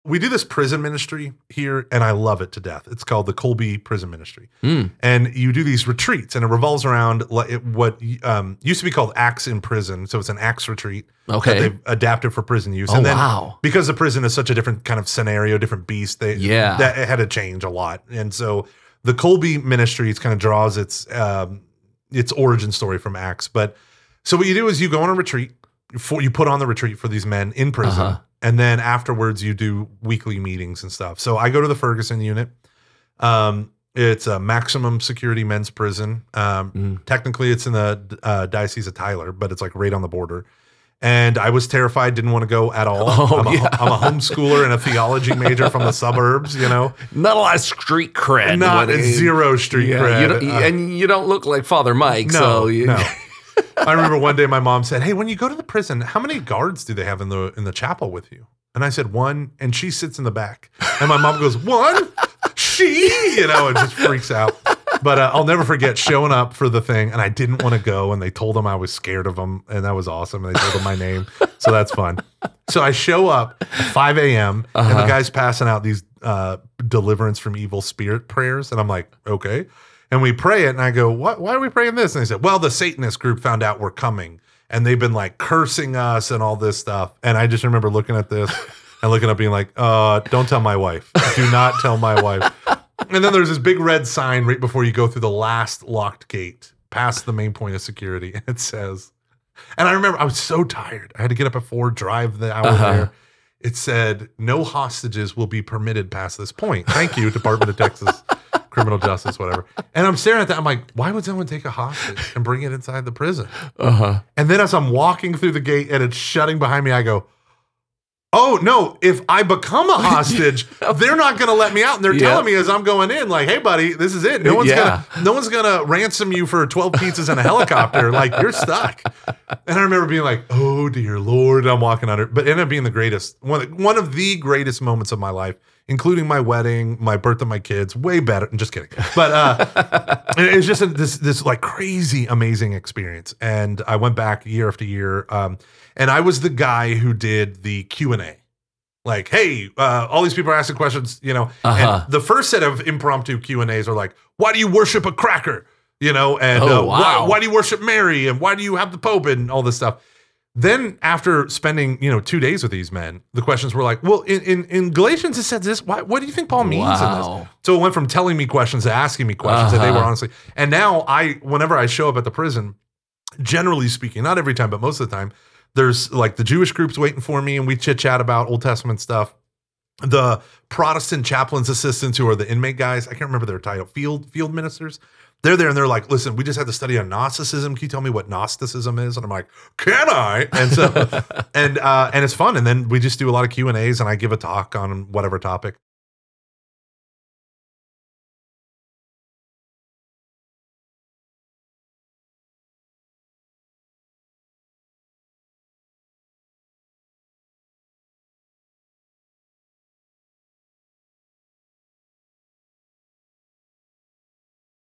We do this prison ministry here, and I love it to death. It's called the Colby Prison Ministry. Mm. And you do these retreats, and it revolves around what used to be called Acts in Prison. So it's an Acts retreat that they've adapted for prison use. And then because the prison is such a different kind of scenario, different beast, that it had to change a lot. And so the Colby Ministry kind of draws its origin story from Acts. But so what you do is you go on a retreat, you put on the retreat for these men in prison. And then afterwards, you do weekly meetings and stuff. So I go to the Ferguson unit. It's a maximum security men's prison. Technically, it's in the Diocese of Tyler, but it's like right on the border. And I was terrified, didn't want to go at all. I'm a homeschooler and a theology major from the suburbs, you know. Not a lot of street cred. Not zero street cred. And you don't look like Father Mike. No. I remember one day my mom said, "Hey, when you go to the prison, how many guards do they have in the chapel with you?" And I said, "1," and she sits in the back. And my mom goes, "1? She?" You know, and just freaks out. But I'll never forget showing up for the thing, and I didn't want to go, and they told them I was scared of them, and that was awesome. And they told them my name, so that's fun. So I show up at 5 a.m., and the guy's passing out these deliverance from evil spirit prayers, and I'm like, okay. And we pray it, and I go, why are we praying this? And they said, well, the Satanist group found out we're coming, and they've been like cursing us and all this stuff. And I just remember looking at this and looking up being like, don't tell my wife. Do not tell my wife. And then there's this big red sign right before you go through the last locked gate, past the main point of security. And it says, and I remember I was so tired. I had to get up at 4, drive the hour there. It said, no hostages will be permitted past this point. Thank you, Department of Texas Criminal Justice, whatever. And I'm staring at that. I'm like, why would someone take a hostage and bring it inside the prison? And then as I'm walking through the gate and it's shutting behind me, I go, oh, no, if I become a hostage, they're not going to let me out. And they're telling me as I'm going in, like, hey, buddy, this is it. No one's gonna ransom you for 12 pizzas and a helicopter. Like, you're stuck. And I remember being like, oh, dear Lord, I'm walking under. But it ended up being the greatest, one of the greatest moments of my life, including my wedding, my birth of my kids, way better. I'm just kidding. But it's just this like crazy, amazing experience. And I went back year after year. And I was the guy who did the Q&A. Like, hey, all these people are asking questions, you know. And the first set of impromptu Q&As are like, why do you worship a cracker? You know, and why do you worship Mary? And why do you have the Pope and all this stuff? Then after spending, 2 days with these men, the questions were like, well, in Galatians it says this. What do you think Paul means in this? So it went from telling me questions to asking me questions that they were honestly. And now whenever I show up at the prison, generally speaking, not every time, but most of the time, there's like the Jewish groups waiting for me, and we chit chat about Old Testament stuff. The Protestant chaplain's assistants, who are the inmate guys, I can't remember their title, field ministers. They're there and they're like, listen, we just had to study on Gnosticism. Can you tell me what Gnosticism is? And I'm like, can I? And so, and it's fun. And then we just do a lot of Q&As, and I give a talk on whatever topic.